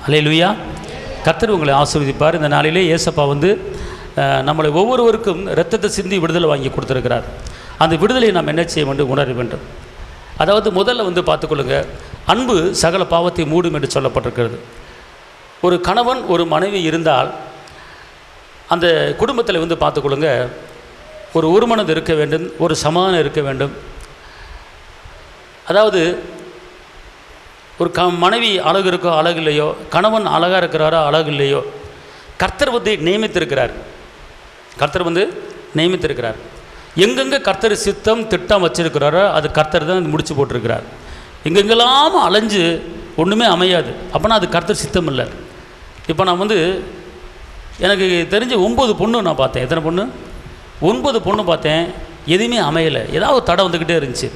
அல்லேலூயா. கர்த்தர் உங்களை ஆசீர்வதிப்பார். இந்த நாளிலே ஏசப்பா நம்மளை ஒவ்வொருவருக்கும் இரத்தத்தை சிந்தி விடுதலை வாங்கி கொடுத்துருக்கிறார். அந்த விடுதலையை நாம் என்ன செய்ய வேண்டும், உணர வேண்டும். அதாவது முதல்ல பார்த்துக்கொள்ளுங்க, அன்பு சகல பாவத்தை மூடும் என்று சொல்லப்பட்டிருக்கிறது. ஒரு கணவன் ஒரு மனைவி இருந்தால் அந்த குடும்பத்தில் பார்த்துக்கொள்ளுங்க, ஒரு ஒருமனது இருக்க வேண்டும், ஒரு சமாதானம் இருக்க வேண்டும். அதாவது ஒரு மனைவி அழகு இருக்கோ அழகு இல்லையோ, கணவன் அழகாக இருக்கிறாரோ அழகு இல்லையோ, கர்த்தர் நியமித்திருக்கிறார். கர்த்தர் நியமித்திருக்கிறார். எங்கெங்கே கர்த்தர் சித்தம் திட்டம் வச்சிருக்கிறாரோ அது கர்த்தர் தான் முடிச்சு போட்டிருக்கிறார். எங்கெங்கெல்லாம் அலைஞ்சு ஒன்றுமே அமையாது. அப்போனா அது கர்த்தர் சித்தம் இல்லை. இப்போ நான் எனக்கு தெரிஞ்ச 9 பொண்ணு நான் பார்த்தேன். எத்தனை பொண்ணு? 9 பொண்ணு பார்த்தேன். எதுவுமே அமையலை. ஏதாவது தடை வந்துக்கிட்டே இருந்துச்சு.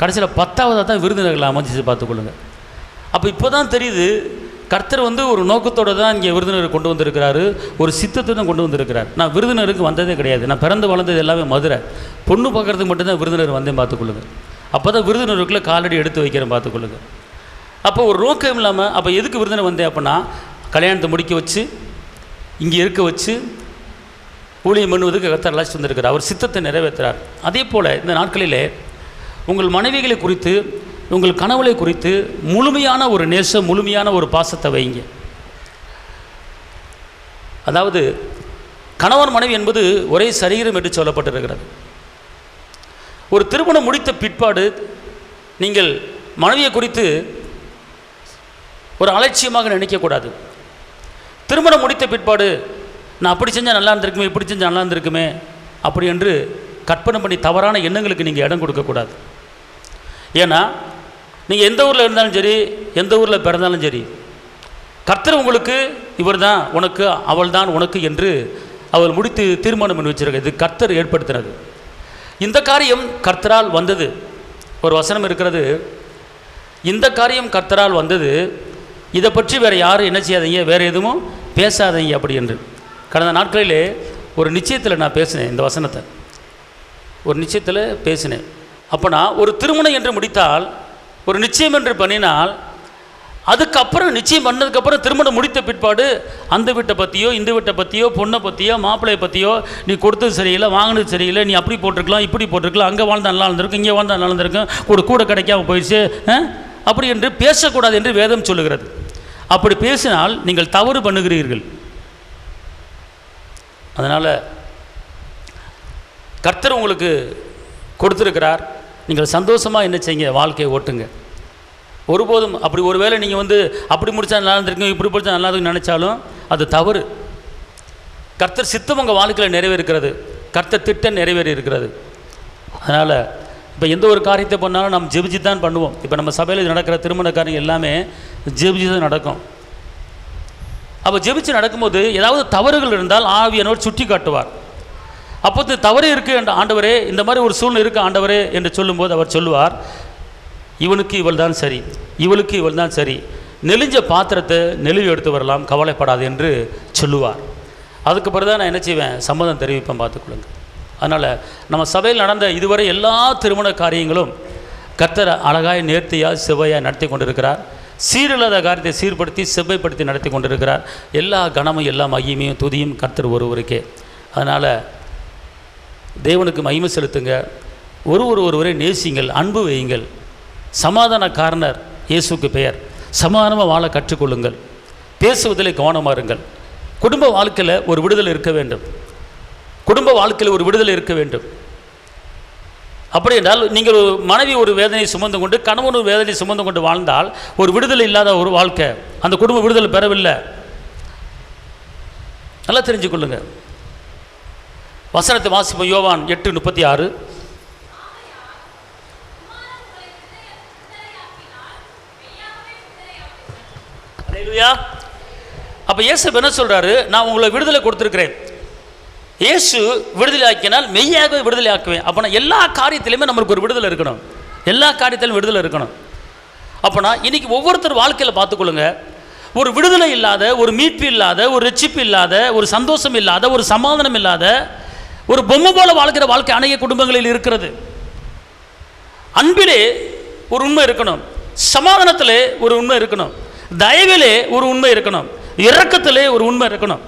கடைசியில் 10ஆவதாக தான் விருந்தினர்கள் அமைஞ்சிச்சு. பார்த்துக்கொள்ளுங்க. அப்போ இப்போ தான் தெரியுது, கர்த்தர் ஒரு நோக்கத்தோடு தான் இங்கே விருந்தினர் கொண்டு வந்திருக்கிறாரு, ஒரு சித்தத்தை தான் கொண்டு வந்திருக்கிறார். நான் விருந்தினருக்கு வந்ததே கிடையாது. நான் பிறந்து வளர்ந்தது எல்லாமே மதுரை. பொண்ணு பார்க்குறதுக்கு மட்டும்தான் விருந்தினர் வந்தேன். பார்த்துக்கொள்ளுங்க. அப்போ தான் விருந்தினருக்குள்ளே காலடி எடுத்து வைக்கிறேன். பார்த்துக்கொள்ளுங்க. அப்போ ஒரு நோக்கம் இல்லாமல் அப்போ எதுக்கு விருந்தினர் வந்தேன் அப்படின்னா, கல்யாணத்தை முடிக்க வச்சு இங்கே இருக்க வச்சு ஊழியம் பண்ணுவதுக்கு கர்த்தர் அழைச்சி வந்திருக்கிறார். அவர் சித்தத்தை நிறைவேற்றுறார். அதே போல் இந்த நாட்களிலே உங்கள் மனைவிகளை குறித்து, உங்கள் கணவனை குறித்து முழுமையான ஒரு நேசம், முழுமையான ஒரு பாசத்தை வைங்க. அதாவது கணவன் மனைவி என்பது ஒரே சரீரம் என்று சொல்லப்பட்டிருக்கிறது. ஒரு திருமணம் முடித்த பிற்பாடு நீங்கள் மனைவியை குறித்து ஒரு அலட்சியமாக நினைக்கக்கூடாது. திருமணம் முடித்த பிற்பாடு நான் அப்படி செஞ்சால் நல்லா இருந்திருக்குமே, இப்படி செஞ்சால் நல்லா இருந்திருக்குமே அப்படி என்று கற்பனை பண்ணி தவறான எண்ணங்களுக்கு நீங்கள் இடம் கொடுக்கக்கூடாது. ஏன்னா நீங்கள் எந்த ஊரில் இருந்தாலும் சரி, எந்த ஊரில் பிறந்தாலும் சரி, கர்த்தர் உங்களுக்கு இவர் தான் உனக்கு, அவள் தான் உனக்கு என்று அவள் முடித்து தீர்மானம் பண்ணி வச்சிருக்க. இது கர்த்தர் ஏற்படுத்தினது. இந்த காரியம் கர்த்தரால் வந்தது. ஒரு வசனம் இருக்கிறது, இந்த காரியம் கர்த்தரால் வந்தது, இதை பற்றி வேறு யாரும் என்ன செய்யாதீங்க, வேறு எதுவும் பேசாதீங்க அப்படி என்று. கடந்த நாட்களிலே ஒரு நிச்சயத்தில் நான் பேசினேன். இந்த வசனத்தை ஒரு நிச்சயத்தில் பேசினேன். அப்போனா ஒரு திருமணம் என்று முடித்தால், ஒரு நிச்சயம் என்று பண்ணினால், அதுக்கப்புறம் நிச்சயம் பண்ணதுக்கப்புறம் திருமணம் முடித்த பிற்பாடு அந்த வீட்டை பற்றியோ இந்த வீட்டை பற்றியோ பொண்ணை பற்றியோ மாப்பிள்ளையை பற்றியோ, நீ கொடுத்தது சரியில்லை, வாங்கினது சரியில்லை, நீ அப்படி போட்டிருக்கலாம், இப்படி போட்டிருக்கலாம், அங்கே வாழ்ந்தால் நல்லா இருந்திருக்கும், இங்கே வாழ்ந்தால் நல்லா இருந்திருக்கும், கூட கிடைக்காம போயிடுச்சு அப்படி என்று பேசக்கூடாது என்று வேதம் சொல்லுகிறது. அப்படி பேசினால் நீங்கள் தவறு பண்ணுகிறீர்கள். அதனால் கர்த்தர் உங்களுக்கு கொடுத்துருக்கிறார். நீங்கள் சந்தோஷமாக என்ன செய்யுங்க, வாழ்க்கையை ஓட்டுங்க. ஒருபோதும் அப்படி ஒரு வேளை நீங்கள் அப்படி முடித்தா நல்லா இருந்திருக்கும், இப்படி முடித்தா நல்லா இருக்குன்னு நினச்சாலும் அது தவறு. கர்த்தர் சித்தம் உங்கள் வாழ்க்கையில் நிறைவேறுகிறது. கர்த்தர் திட்டம் நிறைவேறி இருக்கிறது. அதனால் இப்போ எந்த ஒரு காரியத்தை பண்ணாலும் நம்ம ஜெபிச்சு தான் பண்ணுவோம். இப்போ நம்ம சபையில் நடக்கிற திருமண காரியம் எல்லாமே ஜெபிச்சு தான் நடக்கும். அப்போ ஜெபிச்சு நடக்கும்போது ஏதாவது தவறுகள் இருந்தால் ஆவியானவர் சுட்டி காட்டுவார். அப்போது தவறு இருக்குது என்ற ஆண்டவரே, இந்த மாதிரி ஒரு சூழ்நிலை இருக்குது ஆண்டவரே என்று சொல்லும்போது அவர் சொல்லுவார், இவனுக்கு இவள் தான் சரி, இவளுக்கு இவள் தான் சரி, நெளிஞ்ச பாத்திரத்தை நெளிவு எடுத்து வரலாம், கவலைப்படாது என்று சொல்லுவார். அதுக்கு பிறகு தான் நான் என்ன செய்வேன், சம்மதம் தெரிவிப்பேன். பார்த்துக்கொள்ளுங்க. அதனால் நம்ம சபையில் நடந்த இதுவரை எல்லா திருமண காரியங்களும் கர்த்தர் அழகாய் நேர்த்தியாக செவ்வையாக நடத்தி கொண்டிருக்கிறார். சீரில்லாத காரியத்தை சீர்படுத்தி செவ்வைப்படுத்தி நடத்தி கொண்டிருக்கிறார். எல்லா கனமும் எல்லா மகிமையும் துதியும் கர்த்தர் ஒருவருக்கே. அதனால் தேவனுக்கு மகிமை செலுத்துங்க. ஒருவரை நேசிங்கள், அன்பு வையுங்கள். சமாதான காரணர் இயேசுக்கு பெயர். சமாதானமாக வாழ கற்றுக்கொள்ளுங்கள். பேசுவதில் கவனமாக இருங்கள். குடும்ப வாழ்க்கையில் ஒரு விடுதலை இருக்க வேண்டும். குடும்ப வாழ்க்கையில் ஒரு விடுதலை இருக்க வேண்டும். அப்படி என்றால் நீங்கள் மனைவி ஒரு வேதனை சுமந்து கொண்டு, கணவன் ஒரு வேதனை சுமந்து கொண்டு வாழ்ந்தால் ஒரு விடுதலை இல்லாத ஒரு வாழ்க்கை. அந்த குடும்ப விடுதலை பெறவில்லை. நல்லா தெரிஞ்சுக்கொள்ளுங்க. வசனத்தை வாசிப்போம். யோவான் 8:36. அப்போ இயேசு என்ன சொல்கிறாரு, நான் உங்களை விடுதலை கொடுத்துருக்கிறேன். இயேசு விடுதலை ஆக்கினால் மெய்யாகவே விடுதலை ஆக்குவேன். அப்போனா எல்லா காரியத்திலையுமே நம்மளுக்கு ஒரு விடுதலை இருக்கணும். எல்லா காரியத்திலும் விடுதலை இருக்கணும். அப்போனா இன்றைக்கி ஒவ்வொருத்தர் வாழ்க்கையில் பார்த்துக்கொள்ளுங்க, ஒரு விடுதலை இல்லாத, ஒரு மீட்பு இல்லாத, ஒரு ரட்சிப்பு இல்லாத, ஒரு சந்தோஷம் இல்லாத, ஒரு சமாதானம் இல்லாத, ஒரு பொம்மை போல வாழ்க்கிற வாழ்க்கை அநேக குடும்பங்களில் இருக்கிறது. அன்பிலே ஒரு உண்மை இருக்கணும், சமாதானத்திலே ஒரு உண்மை இருக்கணும், தயவிலே ஒரு உண்மை இருக்கணும், இரக்கத்திலே ஒரு உண்மை இருக்கணும்.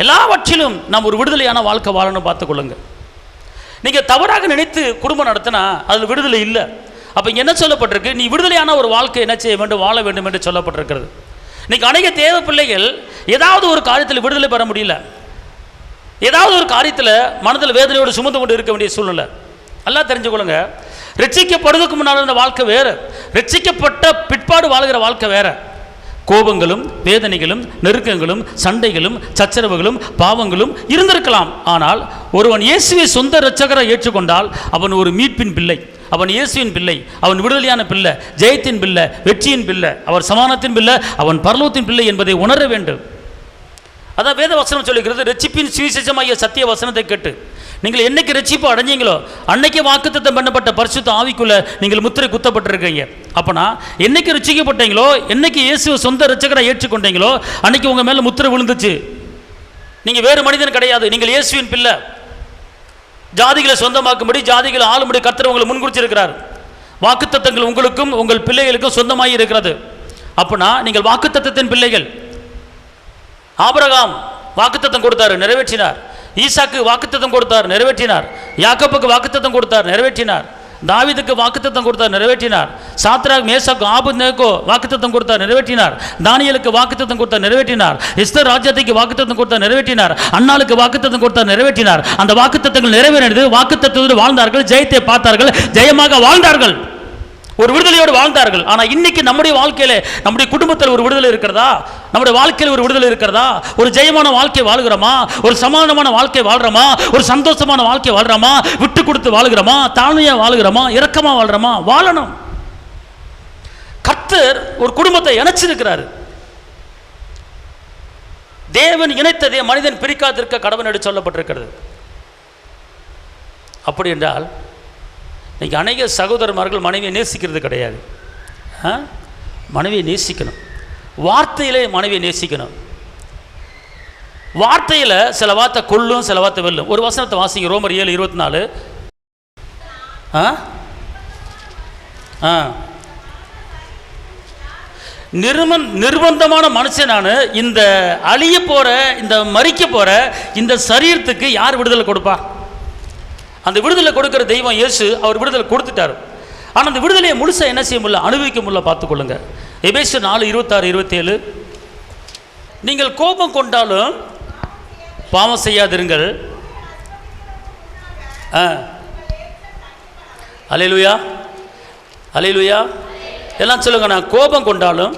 எல்லாவற்றிலும் நாம் ஒரு விடுதலையான வாழ்க்கை வாழணும். பார்த்துக்கொள்ளுங்க. நீங்கள் தவறாக நினைத்து குடும்பம் நடத்தினா அதில் விடுதலை இல்லை. அப்போ இங்கே என்ன சொல்லப்பட்டிருக்கு? நீ விடுதலையான ஒரு வாழ்க்கை என்ன செய்ய வேண்டும், வாழ வேண்டும் என்று சொல்லப்பட்டிருக்கிறது. இன்னைக்கு அநேக தேவ பிள்ளைகள் ஏதாவது ஒரு காரியத்தில் விடுதலை பெற முடியல, ஏதாவது ஒரு காரியத்தில் மனதில் வேதனையோடு சுமந்து கொண்டு இருக்க வேண்டிய சூழ்நிலை. நல்லா தெரிஞ்சுக்கொள்ளுங்க, ரட்சிக்கப்படுவதற்கு முன்னால் இருந்த வாழ்க்கை வேறு, ரட்சிக்கப்பட்ட பிற்பாடு வாழ்கிற வாழ்க்கை வேறு. கோபங்களும் வேதனைகளும் நெருக்கங்களும் சண்டைகளும் சச்சரவுகளும் பாவங்களும் இருந்திருக்கலாம். ஆனால் ஒருவன் இயேசுவை சொந்த இரட்சகரை ஏற்றுக்கொண்டால் அவன் ஒரு மீட்பின் பிள்ளை, அவன் இயேசுவின் பிள்ளை, அவன் விடுதலையான பிள்ளை, ஜெயத்தின் பிள்ளை, வெற்றியின் பிள்ளை, அவர் சமானத்தின் பிள்ளை, அவன் பரலோகத்தின் பிள்ளை என்பதை உணர வேண்டும். அதான் வேத வசனம் சொல்லுகிறது, ரட்சிப்பின் சுவிசேஷமாகிய சத்திய வசனத்தை கேட்டு நீங்கள் என்னைக்கு ரட்சிப்பு அடைஞ்சீங்களோ அன்னைக்கு வாக்குத்தத்தம் பண்ணப்பட்ட பரிசுத்த ஆவிக்குள்ள நீங்கள் முத்திரை குத்தப்பட்டிருக்கீங்க. அப்போனா என்னைக்கு ரட்சிக்கப்பட்டீங்களோ, என்னைக்கு இயேசுவை சொந்த இரட்சகரை ஏற்றுக்கொண்டீங்களோ அன்னைக்கு உங்கள் மேலே முத்திரை விழுந்துச்சு. நீங்கள் வேறு மனிதன் கிடையாது, நீங்கள் இயேசுவின் பிள்ளை. ஜாதிகளை சொந்தமாக்கும்படி, ஜாதிகளை ஆளும்படி கர்த்தர் உங்களை முன்குறிச்சிருக்கிறார். வாக்குத்தத்தங்கள் உங்களுக்கும் உங்கள் பிள்ளைகளுக்கும் சொந்தமாகி இருக்கிறது. அப்போனா நீங்கள் வாக்குத்தத்தத்தின் பிள்ளைகள். ஆபிரகாம் வாக்குத்தத்தம் கொடுத்தாரு, நிறைவேற்றினார். ஈசாக்கு வாக்குத்தத்தம் கொடுத்தார், நிறைவேற்றினார். யாக்கோபுக்கு வாக்குத்தத்தம் கொடுத்தார், நிறைவேற்றினார். தாவீதுக்கு வாக்குத்தத்தம் கொடுத்தார், நிறைவேற்றினார். சாத்ராக் மேசாக்கு ஆபேத்நேகோ வாக்குத்தத்தம் கொடுத்தார், நிறைவேற்றினார். தானியேலுக்கு வாக்குத்தத்தம் கொடுத்தார், நிறைவேற்றினார். எஸ்தர் ராஜாத்திக்கு வாக்குத்தத்தம் கொடுத்தார், நிறைவேற்றினார். அன்னாளுக்கு வாக்குத்தத்தம் கொடுத்தார், நிறைவேற்றினார். அந்த வாக்குத்தத்தங்கள் நிறைவேறினது. வாக்குத்தத்தத்தோடு வாழ்ந்தார்கள், ஜெயத்தை பார்த்தார்கள், ஜெயமாக வாழ்ந்தார்கள், ஒரு விடுதலையோடு வாழ்ந்தார்கள். ஆனால் இன்னைக்கு நம்முடைய வாழ்க்கையில், நம்முடைய குடும்பத்தில் ஒரு விடுதலை இருக்கிறதா? நம்முடைய வாழ்க்கையில் ஒரு விடுதலை இருக்கிறதா? ஒரு ஜெயமான வாழ்க்கை வாழ்கிறோமா? ஒரு சமாதானமான வாழ்க்கை வாழ்கிறோமா? ஒரு சந்தோஷமான வாழ்க்கை வாழ்கிறோமா? விட்டு கொடுத்து வாழ்கிறோமா? தாழ்மையாக வாழ்கிறோமா? இரக்கமாக வாழ்கிறோமா? வாழணும். கர்த்தர் ஒரு குடும்பத்தை இணைச்சிருக்கிறார். தேவன் இணைத்ததே மனிதன் பிரிக்காதிருக்க கடவுள் என்று சொல்லப்பட்டிருக்கிறது. அப்படி என்றால் இன்றைக்கி அநேக சகோதரமார்கள் மனைவியை நேசிக்கிறது கிடையாது. மனைவியை நேசிக்கணும், வார்த்தையிலே மனைவியை நேசிக்கணும். வார்த்தையில் சில வார்த்தை கொல்லும், சில வார்த்தை வெல்லும். ஒரு வசனத்தை வாசிங்க, ரோமர் 7:24. நிர்பந்தமான மனுஷனான இந்த அழிய போகிற, இந்த மரிக்க போகிற இந்த சரீரத்துக்கு யார் விடுதலை கொடுப்பா? அந்த விடுதலை கொடுக்கிற தெய்வம் இயேசு. அவர் விடுதலை கொடுத்துட்டார். ஆனால் அந்த விடுதலையை முழுசாக என்ன செய்ய முடியல, அனுபவிக்க முடியல. பார்த்துக்கொள்ளுங்க. எபேசியர் 4:26-27. நீங்கள் கோபம் கொண்டாலும் பாவம் செய்யாதிருங்கள். அல்லேலூயா, அல்லேலூயா. எல்லாம் சொல்லுங்க, நான் கோபம் கொண்டாலும்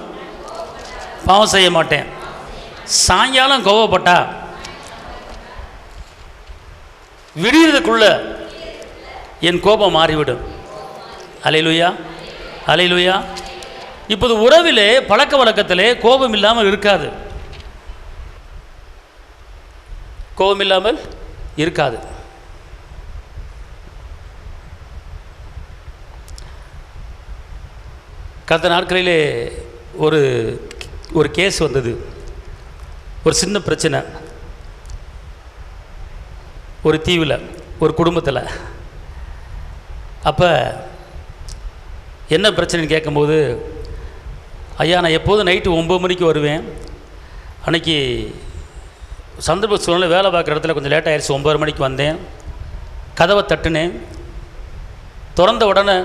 பாவம் செய்ய மாட்டேன். சாயங்காலம் கோபப்பட்டா விடியறதுக்குள்ள என் கோபம் மாறிவிடும். அல்லேலூயா, அல்லேலூயா. இப்போது உறவிலே, பழக்க வழக்கத்திலே கோபம் இல்லாமல் இருக்காது, கோபம் இல்லாமல் இருக்காது. கடந்த நாட்களிலே ஒரு கேஸ் வந்தது. ஒரு சின்ன பிரச்சனை, ஒரு தீவில், ஒரு குடும்பத்தில். அப்போ என்ன பிரச்சனைன்னு கேட்கும்போது, ஐயா நான் எப்போதும் நைட்டு 9 மணிக்கு வருவேன். அன்றைக்கி சந்தர்ப்ப சூழ்நிலை வேலை பார்க்குற இடத்துல கொஞ்சம் லேட் ஆகிடுச்சு. 9 மணிக்கு வந்தேன், கதவை தட்டுனேன். திறந்த உடனே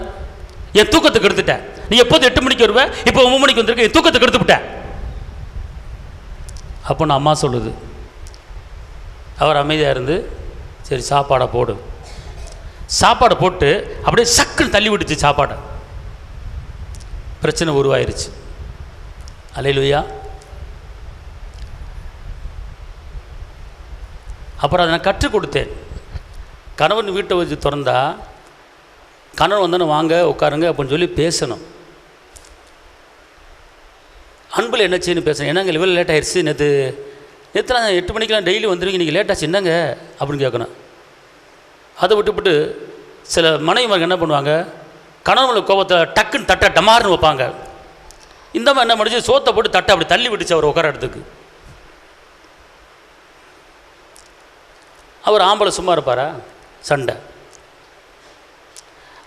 என் தூக்கத்துக்கு எடுத்துட்டேன். நீ எப்போது 8 மணிக்கு வருவேன், இப்போ 9 மணிக்கு வந்திருக்க, என் தூக்கத்துக்கு எடுத்துவிட்டேன். அப்போ நான் அம்மா சொல்லுது. அவர் அமைதியாக இருந்து, சரி சாப்பாடை போடு. சாப்பாடை போட்டு அப்படியே சக்குன்னு தள்ளி விட்டுச்சு சாப்பாடை. பிரச்சனை உருவாயிருச்சு. அல்லேலூயா. அப்புறம் அதை நான் கற்றுக் கொடுத்தேன். கணவன் வீட்டை வச்சு திறந்தா, கணவன் வந்தானே வாங்க உட்காருங்க அப்படின்னு சொல்லி பேசணும். அன்பில் என்ன செய்யணும் பேசணும். என்னங்க இவ்வளோ லேட் ஆகிடுச்சு, நேற்று நான் 8 மணிக்கெலாம் டெய்லி வந்துடுவீங்க, நீங்கள் லேட்டாச்சு என்னங்க அப்படின்னு கேட்கணும். அதை விட்டுவிட்டு சில மனைவிமார்கள் என்ன பண்ணுவாங்க, கணவனுக்கு கோபத்தை டக்குன்னு தட்டை டமார்னு வைப்பாங்க. இந்த மாதிரி என்ன பண்ணிச்சு, சோத்தை போட்டு தட்டை அப்படி தள்ளி விட்டுச்சு அவர் உட்கார இடத்துக்கு. அவர் ஆம்பளை சும்மா இருப்பாரா? சண்டை.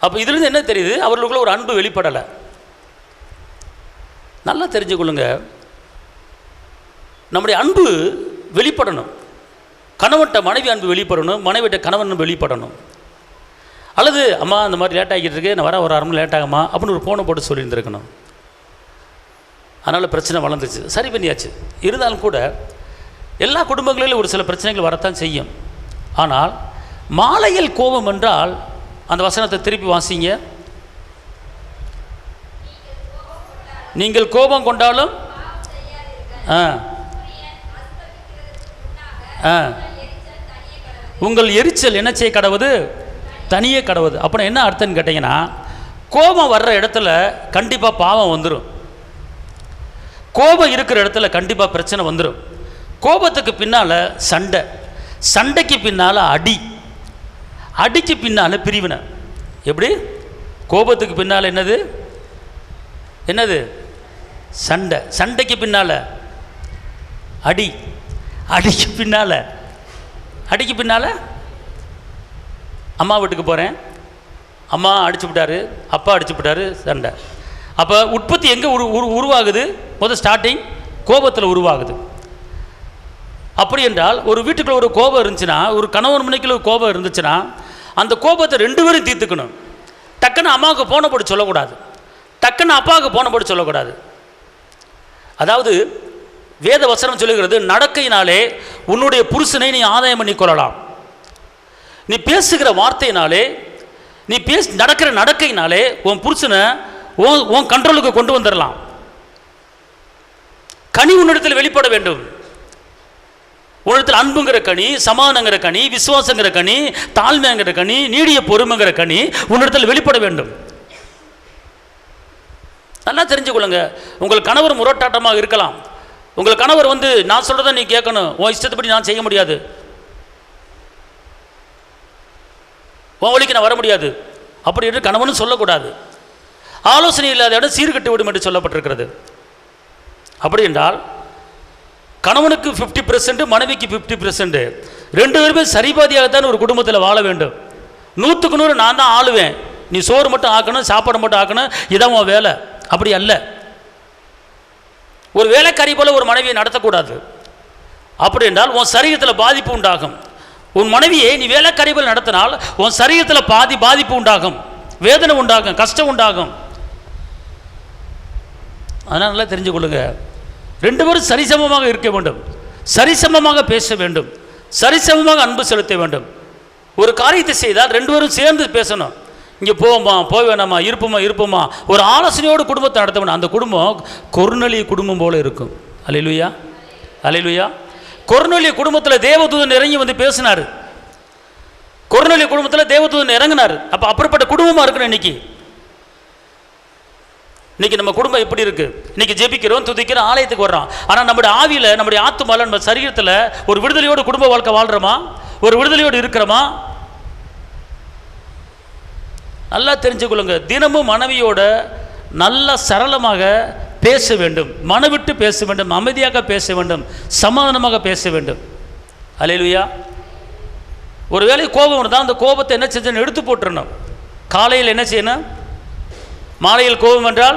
அப்போ இதுலேருந்து என்ன தெரியுது, அவர்களுக்குள்ள ஒரு அன்பு வெளிப்படலை. நல்லா தெரிஞ்சுக்கொள்ளுங்க, நம்முடைய அன்பு வெளிப்படணும். கணவன்கிட்ட மனைவி அன்பு வெளிப்படணும், மனைவிட்ட கணவன் வெளிப்படணும். அல்லது அம்மா இந்த மாதிரி லேட் ஆகிட்டு இருக்கு, நான் வர ஒரு 1/2 மணி லேட் ஆகுமா அப்படின்னு ஒரு ஃபோனை போட்டு சொல்லியிருந்துருக்கணும். அதனால் பிரச்சனை வளர்ந்துச்சு, சரி பண்ணியாச்சு. இருந்தாலும் கூட எல்லா குடும்பங்களிலும் ஒரு சில பிரச்சனைகள் வரத்தான் செய்யும். ஆனால் மாலையில் கோபம் என்றால் அந்த வசனத்தை திருப்பி வாசிங்க. நீங்கள் கோபம் கொண்டாலும் உங்கள் எரிச்சல் என்ன செய்ய கடவுது? தனியே கடவுது. அப்புறம் என்ன அர்த்தம்னு கேட்டிங்கன்னா, கோபம் வர்ற இடத்துல கண்டிப்பாக பாவம் வந்துடும். கோபம் இருக்கிற இடத்துல கண்டிப்பாக பிரச்சனை வந்துடும். கோபத்துக்கு பின்னால் சண்டை, சண்டைக்கு பின்னால் அடி, அடிக்கு பின்னால் பிரிவினை. எப்படி? கோபத்துக்கு பின்னால் என்னது? என்னது? சண்டை. சண்டைக்கு பின்னால் அடி, அடிக்கு பின்னால் அம்மா வீட்டுக்கு போகிறேன், அம்மா அடிச்சு விட்டாரு, அப்பா அடிச்சு விட்டாரு, சண்டை. அப்போ உற்பத்தி எங்கே உருவாகுது? முதல் ஸ்டார்டிங் கோபத்தில் உருவாகுது. அப்படி என்றால் ஒரு வீட்டுக்குள்ள ஒரு கோபம் இருந்துச்சுன்னா, ஒரு கணவன் மனைவிக்குள்ள ஒரு கோபம் இருந்துச்சுன்னா, அந்த கோபத்தை 2 பேரும் தீர்த்துக்கணும். டக்குன்னு அம்மாவுக்கு போன போட்டு சொல்லக்கூடாது, டக்குன்னு அப்பாவுக்கு போன போட்டு சொல்லக்கூடாது. அதாவது வேத வசனம் சொல்லுகிறது, நடக்கையினாலே உன்னுடைய புருஷனை நீ ஆதாயம் பண்ணி கொள்ளலாம். நீ பேசுகிற வார்த்தையினாலே, நீ நடக்கிற நடக்கையினாலே உன் புருஷனை உன் கண்ட்ரோலுக்கு கொண்டு வந்துடலாம். கனி உன்னிடத்தில் வெளிப்பட வேண்டும். உன்னிடத்தில் அன்புங்கிற கனி, சமாதானங்கிற கனி, விசுவாசங்கிற கனி, தாழ்மைங்கிற கனி, நீடிய பொறுமைங்கிற கனி உன்னிடத்தில் வெளிப்பட வேண்டும். நல்லா தெரிஞ்சுக்கொள்ளுங்க. உங்கள் கணவர் முரட்டாட்டமாக இருக்கலாம். உங்கள் கணவர் நான் சொல்கிறத நீ கேட்கணும், உன் இஷ்டத்தைப்படி நான் செய்ய முடியாது, உன் வழிக்கு நான் வர முடியாது அப்படி என்று கணவனும் சொல்லக்கூடாது. ஆலோசனை இல்லாத இடம் சீர்கட்டு விடும் என்று சொல்லப்பட்டிருக்கிறது. அப்படி என்றால் கணவனுக்கு 50%, மனைவிக்கு 50%, 2 பேருமே சரிபாதியாகத்தான் ஒரு குடும்பத்தில் வாழ வேண்டும். 100க்கு 100 நான் தான் ஆளுவேன், நீ சோறு மட்டும் ஆக்கணும், சாப்பாடு மட்டும் ஆக்கணும், இதான் உன் வேலை, அப்படி அல்ல. ஒரு வேலைக்காரி போல ஒரு மனைவியை நடத்தக்கூடாது. அப்படி என்றால் உன் சரீரத்தில் பாதிப்பு உண்டாகும். உன் மனைவியை நீ வேலைக்காரி போல நடத்தினால் உன் சரீரத்தில் பாதிப்பு உண்டாகும், வேதனை உண்டாகும், கஷ்டம் உண்டாகும். அதனால் நல்லா தெரிஞ்சு கொள்ளுங்க, 2 பேரும் சரிசமமாக இருக்க வேண்டும், சரிசமமாக பேச வேண்டும், சரிசமமாக அன்பு செலுத்த வேண்டும். ஒரு காரியத்தை செய்தால் 2 பேரும் சேர்ந்து பேசணும். இங்கே போவோமா, போக வேணாமா, இருப்போமா, ஒரு ஆலோசனையோடு குடும்பத்தை நடத்த வேணும். அந்த குடும்பம் கொர்நேலிய குடும்பம் போல இருக்கும். அல்லேலூயா, அல்லேலூயா. கொர்நேலிய குடும்பத்தில் தேவதூதன் இறங்கி பேசினார். கொர்நேலிய குடும்பத்தில் தேவதூதன் இறங்கினார். அப்போ அப்படிப்பட்ட குடும்பமாக இருக்கணும். இன்னைக்கு நம்ம குடும்பம் எப்படி இருக்கு? இன்னைக்கு ஜெபிக்கிறோம், துதிக்கிறோம், ஆலயத்துக்கு வர்றோம். ஆனால் நம்முடைய ஆவியில், நம்முடைய ஆத்துமால, நம்ம சரீரத்தில் ஒரு விடுதலையோடு குடும்ப வாழ்க்கை வாழ்கிறோமா? ஒரு விடுதலையோடு இருக்கிறோமா? நல்லா தெரிஞ்சுக்கொள்ளுங்க. தினமும் மனைவியோட நல்லா சரளமாக பேச வேண்டும், மனவிட்டு பேச வேண்டும், அமைதியாக பேச வேண்டும், சமாதானமாக பேச வேண்டும். அல்லேலூயா. ஒருவேளை கோபம் இருந்தால் அந்த கோபத்தை என்ன செஞ்சு எடுத்து போட்டுறணும். காலையில் என்ன செய்யணும்? மாலையில் கோபம் என்றால்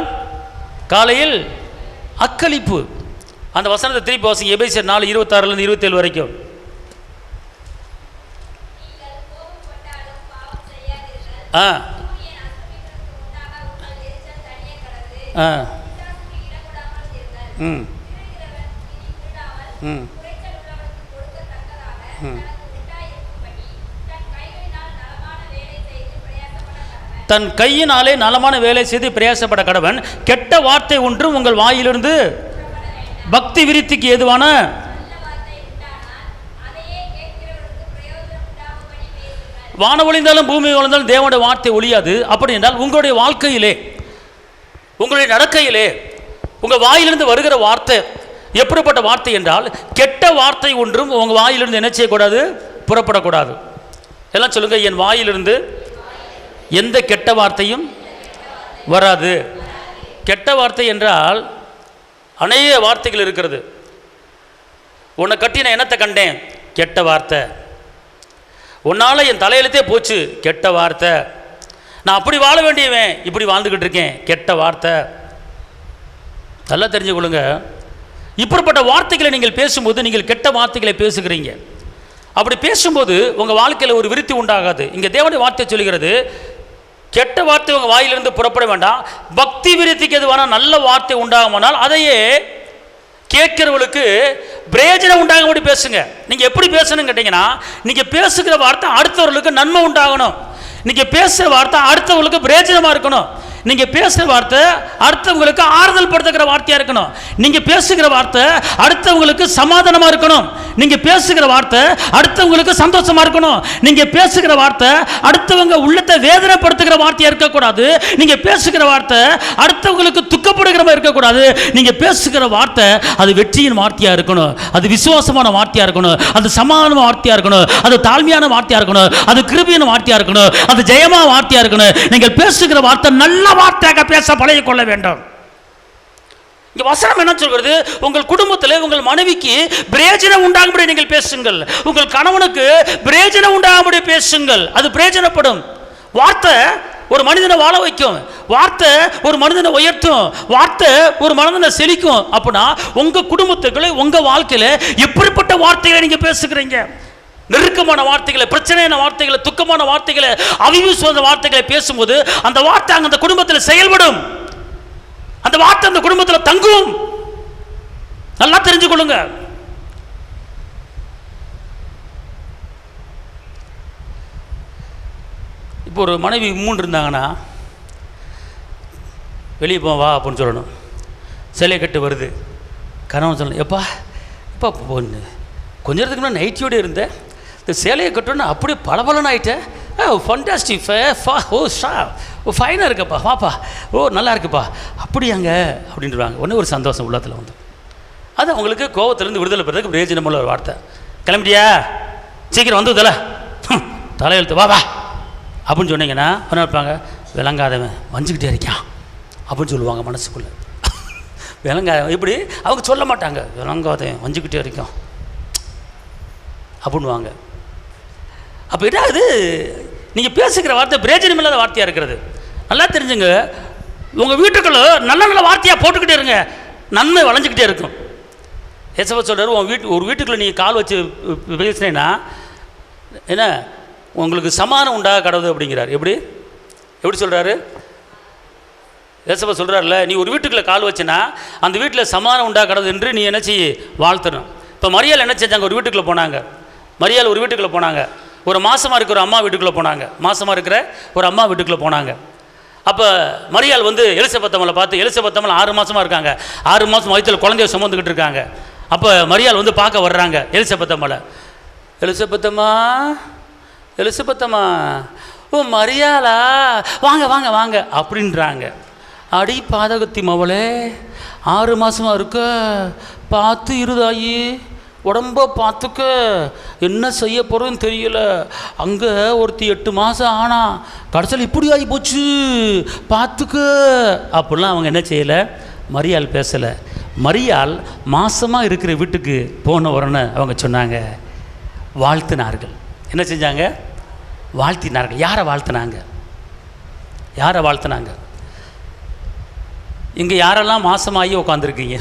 காலையில் அக்களிப்பு. அந்த வசனத்தை திருப்பி வாசிங்க. எபேசியர் 4:26 27 வரைக்கும். தன் கையினாலே நலமான வேலை செய்து பிரயாசப்பட கடவன். கெட்ட வார்த்தை ஒன்றும் உங்கள் வாயிலிருந்து பக்தி விருத்திக்கு ஏதுவான வானம் ஒழிந்தாலும் பூமி ஒழிந்தாலும் தேவனுடைய வார்த்தை ஒழியாது. அப்படி என்றால் உங்களுடைய வாழ்க்கையிலே, உங்களுடைய நடக்கையிலே, உங்கள் வாயிலிருந்து வருகிற வார்த்தை எப்படிப்பட்ட வார்த்தை என்றால், கெட்ட வார்த்தை ஒன்றும் உங்கள் வாயிலிருந்து என்ன செய்யக்கூடாது? புறப்படக்கூடாது. எல்லாம் சொல்லுங்க, என் வாயிலிருந்து எந்த கெட்ட வார்த்தையும் வராது. கெட்ட வார்த்தை என்றால் அநேக வார்த்தைகள் இருக்கிறது. உன்னை கட்டி நான் என்னத்தை கண்டேன்? கெட்ட வார்த்தை. உன்னால் என் தலையெழுத்தே போச்சு, கெட்ட வார்த்தை. நான் அப்படி வாழ வேண்டியவன், இப்படி வாழ்ந்துக்கிட்டு இருக்கேன், கெட்ட வார்த்தை. நல்லா தெரிஞ்சுக்கொள்ளுங்க. இப்படிப்பட்ட வார்த்தைகளை நீங்கள் பேசும்போது நீங்கள் கெட்ட வார்த்தைகளை பேசுகிறீங்க. அப்படி பேசும்போது உங்கள் வாழ்க்கையில் ஒரு விருத்தி உண்டாகாது. இங்கே தேவனுடைய வார்த்தை சொல்லுகிறது, கெட்ட வார்த்தை உங்கள் வாயிலிருந்து புறப்பட வேண்டாம், பக்தி விருத்திக்கு எதுவான நல்ல வார்த்தை உண்டாகுமானால் அதையே கேட்கிறவர்களுக்கு பிரயோஜனம் உண்டாகும்படி பேசுங்க. நீங்கள் எப்படி பேசணும்னு கேட்டிங்கன்னா, நீங்கள் பேசுகிற வார்த்தை அடுத்தவர்களுக்கு நன்மை உண்டாகணும். நீங்கள் பேசுகிற வார்த்தை அடுத்தவங்களுக்கு பிரயோஜனமாக இருக்கணும். நீங்கள் பேசுகிற வார்த்தை அடுத்தவங்களுக்கு ஆறுதல் படுத்துகிற வார்த்தையாக இருக்கணும். நீங்கள் பேசுகிற வார்த்தை அடுத்தவங்களுக்கு சமாதானமாக இருக்கணும். நீங்கள் பேசுகிற வார்த்தை அடுத்தவங்களுக்கு சந்தோஷமாக இருக்கணும். நீங்கள் பேசுகிற வார்த்தை அடுத்தவங்க உள்ளத்தை வேதனைப்படுத்துகிற வார்த்தையாக இருக்கக்கூடாது. நீங்கள் பேசுகிற வார்த்தை அடுத்தவங்களுக்கு துக்கப்படுகிற மாதிரி இருக்கக்கூடாது. நீங்கள் பேசுகிற வார்த்தை அது வெற்றியின் வார்த்தையாக இருக்கணும், அது விசுவாசமான வார்த்தையாக இருக்கணும், அது சமாதான வார்த்தையாக இருக்கணும், அது தாழ்மையான வார்த்தையாக இருக்கணும், அது கிருபையான வார்த்தையாக இருக்கணும், அது ஜெயமான வார்த்தையாக இருக்கணும். நீங்கள் பேசுகிற வார்த்தை நல்ல வார்த்தையாக பேச பழகிக் கொள்ள வேண்டும். இங்க வசனம் என்ன சொல்கிறது? உங்கள் குடும்பத்தில் உங்கள் மனைவிக்கு பிரயோஜனம் உண்டாகும்படி நீங்கள் பேசுங்கள். உங்கள் கணவனுக்கு பிரயோஜனம் உண்டாகும்படி பேசுங்கள். அது பிரயோஜனப்படும். வார்த்தை ஒரு மனிதனை வாழ வைக்கும். வார்த்தை ஒரு மனிதனை உயர்த்தும். வார்த்தை ஒரு மனிதனை செழிக்கும். அப்படின்னா உங்க குடும்பத்துக்குள்ள உங்க வாழ்க்கையில எப்படிப்பட்ட வார்த்தைகளை நீங்க பேசுகிறீங்க? நெருக்கமான வார்த்தைகளை, பிரச்சனையான வார்த்தைகளை, துக்கமான வார்த்தைகளை, அவிசுவாச வார்த்தைகளை பேசும்போது அந்த வார்த்தை அந்த குடும்பத்தில் செயல்படும். அந்த வார்த்தை அந்த குடும்பத்தில் தங்கும். நல்லா தெரிஞ்சு கொள்ளுங்க. இப்போ ஒரு மனைவி 3 இருந்தாங்கன்னா வெளியே வா அப்படின்னு சொல்லணும். சிலை கட்டு வருது, கணவன் சொல்லணும், எப்பா எப்பா பொண்ணு கொஞ்ச நேரத்துக்கு முன்னாடி நைட்டியோடு இருந்தேன், இந்த சேலையை கட்டணும்னு அப்படியே பளபளன்னு ஆகிட்டேன், ஃபண்டாஸ்டிக், ஓ ஃபைனாக இருக்கப்பா, வாப்பா, ஓ நல்லா இருக்குப்பா, அப்படியாங்க அப்படின்றாங்க. உடனே ஒரு சந்தோஷம் உள்ளத்தில் வந்து. அது அவங்களுக்கு கோபத்திலேருந்து விடுதலை பெறதுக்கு பிரயோஜனமுள்ள ஒரு வார்த்தை. கிளம்பிட்டியா, சீக்கிரம் வந்ததில்ல, தலையெழுத்து வா வா அப்படின்னு சொன்னீங்கன்னா என்ன இருப்பாங்க? விளங்காதவன் வஞ்சிக்கிட்டே இருக்கான் அப்படின்னு சொல்லுவாங்க மனசுக்குள்ளே. விளங்காதவன் இப்படி அவங்க சொல்ல மாட்டாங்க, விளங்காதவன் வஞ்சிக்கிட்டே இருக்கான் அப்படின்வாங்க. அப்போ என்ன ஆகுது? நீங்கள் பேசுகிற வார்த்தை பிரயோஜனம் இல்லாத வார்த்தையாக இருக்கிறது. நல்லா தெரிஞ்சுங்க, உங்கள் வீட்டுக்குள்ள நல்ல நல்ல வார்த்தையாக போட்டுக்கிட்டே இருங்க, நன்மை வளைஞ்சிக்கிட்டே இருக்கும். ஏசப்பா சொல்கிறார், ஒரு வீட்டுக்குள்ளே நீங்கள் கால் வச்சு பேசினேன்னா என்ன உங்களுக்கு சமாதானம் உண்டாக கடவுது அப்படிங்கிறார். எப்படி சொல்கிறாரு? ஏசப்பா சொல்கிறார்ல, நீ ஒரு வீட்டுக்குள்ளே கால் வச்சுன்னா அந்த வீட்டில் சமாதானம் உண்டாக கடவுது என்று நீ என்ன செய்ய வாழ்த்தணும். இப்போ மரியாள் என்ன செஞ்சாங்க? ஒரு வீட்டுக்குள்ளே போனாங்க. மரியாள் ஒரு வீட்டுக்குள்ளே போனாங்க. ஒரு மாசமாக இருக்கிற அம்மா வீட்டுக்குள்ளே போனாங்க. மாசமாக இருக்கிற ஒரு அம்மா வீட்டுக்குள்ளே போனாங்க. அப்போ மரியாள் வந்து எலிசபெத்தம்மளை பார்த்து, எலிசபெத்தம்மல் 6 மாதமாக இருக்காங்க, 6 மாதம் வயிற்றில் குழந்தைய சுமந்துக்கிட்டு இருக்காங்க. அப்போ மரியாள் வந்து பார்க்க வர்றாங்க எலிசபெத்தம்மளை. எலிசபெத்தம்மா, எலிசபெத்தம்மா, ஓ மரியாளா, வாங்க வாங்க வாங்க அப்படின்றாங்க. அடி பாதகத்தி மவளே, 6 மாதமாக இருக்க, பார்த்து இருதாயி, உடம்ப பார்த்துக்க, என்ன செய்ய போகிறதுன்னு தெரியல. அங்கே ஒருத்தி 8 மாதம் ஆனா, கடைசியில் இப்படி ஆகி போச்சு, பார்த்துக்க அப்படிலாம் அவங்க என்ன செய்யலை, மரியாள் பேசலை. மரியாள் மாசமாக இருக்கிற வீட்டுக்கு போன உடனே அவங்க சொன்னாங்க, வாழ்த்தினார்கள். என்ன செஞ்சாங்க? வாழ்த்தினார்கள். யாரை வாழ்த்தினாங்க? யாரை வாழ்த்தினாங்க? இங்கே யாரெல்லாம் மாசமாகி உட்காந்துருக்கீங்க?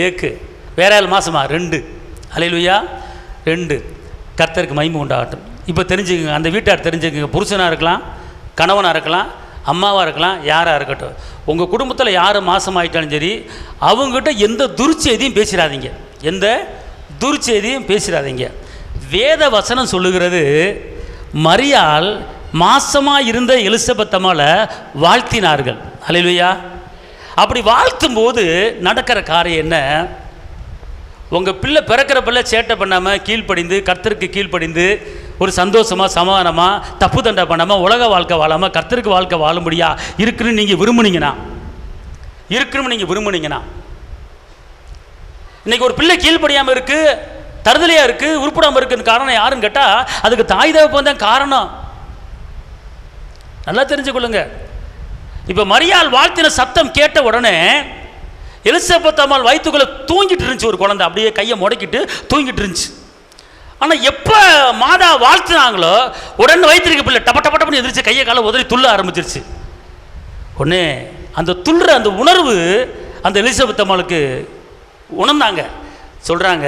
ஏக்கு வேற யார் மாசமா? 2. அல்லேலூயா, 2. கர்த்தருக்கு மகிமை உண்டாகட்டும். இப்போ தெரிஞ்சுக்கங்க, அந்த வீட்டார் தெரிஞ்சுக்கங்க, புருஷனாக இருக்கலாம், கணவனாக இருக்கலாம், அம்மாவாக இருக்கலாம், யாராக இருக்கட்டும், உங்கள் குடும்பத்தில் யார் மாசமாயிட்டாலும் சரி, அவங்ககிட்ட எந்த துர்ச்செய்தியும் பேசிடாதீங்க, எந்த துர்ச்செய்தியும் பேசிடாதீங்க. வேத வசனம் சொல்லுகிறது, மரியாள் மாசமாக இருந்த எலிசபெத்தம்மாளை வாழ்த்தினார்கள். அல்லேலூயா. அப்படி வாழ்த்தும் போது நடக்கிற காரியம் என்ன? உங்கள் பிள்ளை பிறக்கிற பிள்ளை சேட்டை பண்ணாமல் கீழ்ப்படிந்து, கர்த்தருக்கு கீழ்ப்படிந்து, ஒரு சந்தோஷமாக சமாதானமாக தப்பு தண்டை பண்ணாமல் உலக வாழ்க்கை வாழாமல் கர்த்தருக்கு வாழ்க்கை வாழும்படியா இருக்குன்னு நீங்கள் விரும்புனீங்கன்னா, இன்றைக்கி ஒரு பிள்ளை கீழ்ப்படியாமல் இருக்குது, தருதலையாக இருக்குது, உருப்படாமல் இருக்குன்னு காரணம் யாருன்னு கேட்டால் அதுக்கு தாய் தகப்பன் தான் காரணம். நல்லா தெரிஞ்சுக்கொள்ளுங்க. இப்போ மரியாள் வாழ்த்தின சத்தம் கேட்ட உடனே எலிசபெத்தம்மாள் வயிற்றுக்குள்ளே தூங்கிட்டு இருந்துச்சு ஒரு குழந்தை, அப்படியே கையை முடக்கிட்டு தூங்கிட்டு இருந்துச்சு. ஆனால் எப்போ மாதா வாழ்த்துனாங்களோ உடனே வயிற்றுக்கு பிள்ளை டப்ப டப்ப டப்பன்னு எதிர்த்து கையை காலை உதறி துள்ள ஆரம்பிச்சிருச்சு. உடனே அந்த துள்ளுற அந்த உணர்வு அந்த எலிசபெத் அம்மாளுக்கு உணர்ந்தாங்க. சொல்கிறாங்க,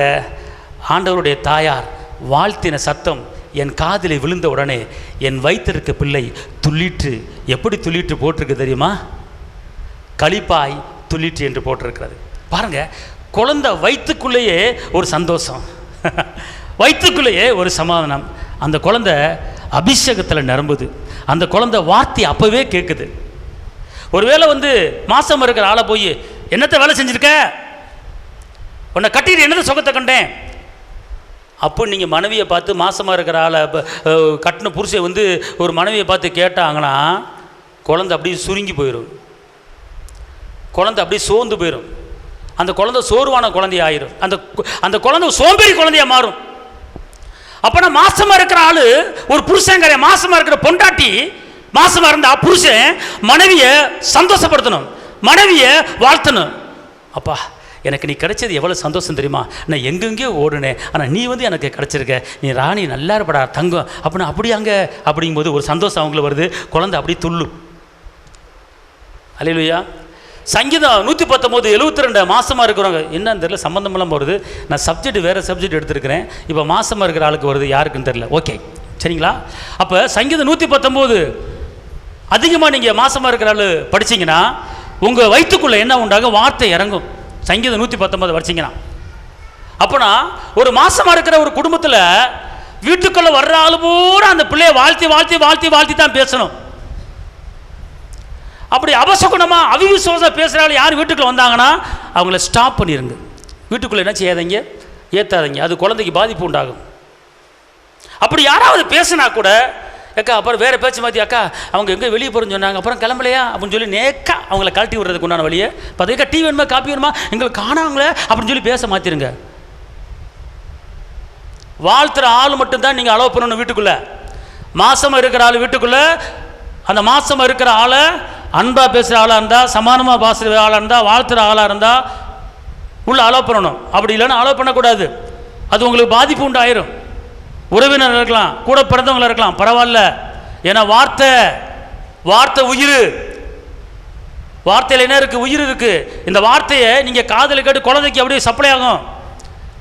ஆண்டவருடைய தாயார் வாழ்த்தின சத்தம் என் காதில் விழுந்த உடனே என் வயிற்றிருக்க பிள்ளை துள்ளிற்று. எப்படி துள்ளிற்று போட்டிருக்கு தெரியுமா? களிப்பாய் துள்ளிற்று என்று போட்டிருக்கிறது. பாருங்க, குழந்தை வயிற்றுக்குள்ளேயே ஒரு சந்தோஷம், வயிற்றுக்குள்ளேயே ஒரு சமாதானம். அந்த குழந்தை அபிஷேகத்தில் நிரம்புது. அந்த குழந்தை வார்த்தை அப்பவே கேட்குது. ஒருவேளை மாசம் இருக்கிற ஆளை போய் என்னத்தை வேலை செஞ்சிருக்க, உன்னை கட்டிட்டு என்னத்தை சுகத்தை கண்டேன் அப்போ நீங்கள் மனைவியை பார்த்து, மாசமாக இருக்கிற ஆளை கட்டின புருஷை ஒரு மனைவியை பார்த்து கேட்டாங்கன்னா குழந்தை அப்படியே சுருங்கி போயிடும், குழந்தை அப்படியே சோர்ந்து போயிடும். அந்த குழந்தை சோர்வான குழந்தைய ஆயிரும். அந்த குழந்தை சோம்பேறி குழந்தையா மாறும். அப்போனா மாசமாக இருக்கிற ஆள் ஒரு புருஷங்கிற, மாசமாக இருக்கிற பொண்டாட்டி மாசமாக இருந்தா புருஷன் மனைவியை சந்தோஷப்படுத்தணும், மனைவியை வாழ்த்தணும். அப்பா எனக்கு நீ கிடைச்சது எவ்வளோ சந்தோஷம் தெரியுமா, நான் எங்கெங்கேயோ ஓடுனேன், ஆனால் நீ எனக்கு கிடைச்சிருக்க, நீ ராணி நல்லா இருப்படா தங்கம் அப்படின்னா அப்படியாங்க அப்படிங்கும்போது ஒரு சந்தோஷம் அவங்களுக்கு வருது. குழந்தை அப்படி துள்ளும். அல்லேலூயா. சங்கீதம் 119 72 மாசமாக இருக்கிறவங்க என்னன்னு தெரியல, சம்மந்தமெல்லாம் வருது. நான் சப்ஜெக்ட் வேறு சப்ஜெக்ட் எடுத்துருக்கிறேன். இப்போ மாசமாக இருக்கிற ஆளுக்கு வருது, யாருக்குன்னு தெரியல. ஓகே, சரிங்களா? அப்போ சங்கீதம் 119 அதிகமாக நீங்கள் மாசமாக இருக்கிற ஆள் படிச்சிங்கன்னா உங்கள் வயிற்றுக்குள்ளே என்ன உண்டாகும், வார்த்தை இறங்கும். சங்கீதம் 119 படிச்சிங்கன்னா அப்போனா ஒரு மாசமாக இருக்கிற ஒரு குடும்பத்தில் வீட்டுக்குள்ளே வர்ற ஆள் பூரா அந்த பிள்ளையை வாழ்த்தி வாழ்த்தி வாழ்த்தி வாழ்த்தி தான் பேசணும். அப்படி அபசகுணமாக அவிவிசுவாசம் பேசுகிற ஆள் யார் வீட்டுக்குள்ளே வந்தாங்கன்னா அவங்கள ஸ்டாப் பண்ணிடுங்க. வீட்டுக்குள்ளே என்ன செய்யாதீங்க, ஏற்றாதீங்க, அது குழந்தைக்கு பாதிப்பு உண்டாகும். அப்படி யாராவது பேசினா கூட அக்கா அப்புறம் வேறு பேச்சு மாற்றி, அக்கா அவங்க எங்கே வெளியே போகிறேன்னு சொன்னாங்க, அப்புறம் கிளம்பலையா அப்படின்னு சொல்லி நேக்கா அவங்கள கழட்டி விடுறதுக்கு உண்டான வழியை பார்த்துக்கா. டீ வேணுமா, காப்பி வேணுமா, எங்களுக்கு காணாங்களே அப்படின்னு சொல்லி பேச மாற்றிருங்க. வாழ்த்துற ஆள் மட்டும்தான் நீங்கள் அலோவ் பண்ணணும் வீட்டுக்குள்ளே. மாசமாக இருக்கிற ஆள் வீட்டுக்குள்ளே அந்த மாசமாக இருக்கிற ஆளை அன்பாக பேசுகிற ஆளாக இருந்தால், சமானமாக பேசுகிற ஆளாக இருந்தால், வாழ்த்துற ஆளாக இருந்தால் உள்ளே அலோவ் பண்ணணும். அப்படி இல்லைன்னா அலோவ் பண்ணக்கூடாது. அது உங்களுக்கு பாதிப்பு உண்டாயிரும். உறவினர் இருக்கலாம், கூட பிறந்தவங்கள இருக்கலாம், பரவாயில்ல. ஏன்னா வார்த்தை உயிர். வார்த்தையில் என்ன இருக்குது, உயிர் இருக்குது. இந்த வார்த்தையை நீங்கள் காதில் கேட்டு குழந்தைக்கு அப்படியே சப்ளை ஆகும்,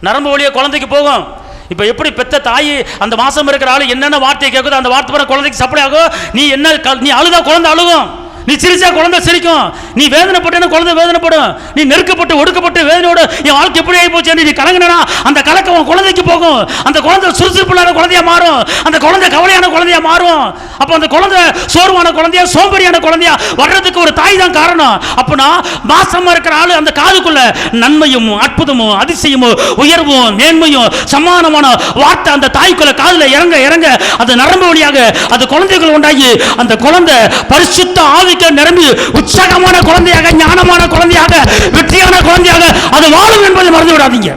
நரம்பு வழியாக குழந்தைக்கு போகும். இப்போ எப்படி பெத்த தாய் அந்த மாசம் இருக்கிற ஆள் என்னென்ன வார்த்தையை கேட்குதோ அந்த வார்த்தை குழந்தைக்கு சப்ளை ஆகும். நீ அழுதா குழந்தை அழுகும், நீ சிரிச்சா குழந்தை சிரிக்கும், நீ வேதனைப்பட்டேன்னா குழந்தை வேதனைப்படும், நீ நெருக்கப்பட்டு ஒடுக்கப்பட்டு வேதனையோடு என் வாழ்க்கை எப்படி ஆகி போச்சு நீ கலங்கினா அந்த கலக்கம் உன் குழந்தைக்கு போகும். அந்த குழந்தை சுறுசுறுப்புள்ளான குழந்தையா மாறும், அந்த குழந்தை கவலையான குழந்தையா மாறும். அப்போ அந்த குழந்தை சோர்வான குழந்தையா சோம்பேறியான குழந்தையா வர்றதுக்கு ஒரு தாய் தான் காரணம். அப்போனா மாசமா இருக்கிற ஆளு அந்த காதுக்குள்ள நன்மையும் அற்புதமும் அதிசயமும் உயர்வும் மேன்மையும் சமானமான வார்த்தை அந்த தாய்க்குள்ள காதுல இறங்க இறங்க அது நரம்பு வழியாக அது குழந்தைகள் உண்டாகி அந்த குழந்தை பரிசுத்த ஆவி நிரம்பி உற்சாகமான குழந்தையாக, ஞானமான குழந்தையாக, வெற்றியான குழந்தையாக அது வாழும் என்பதை மறந்து விடாதீங்க.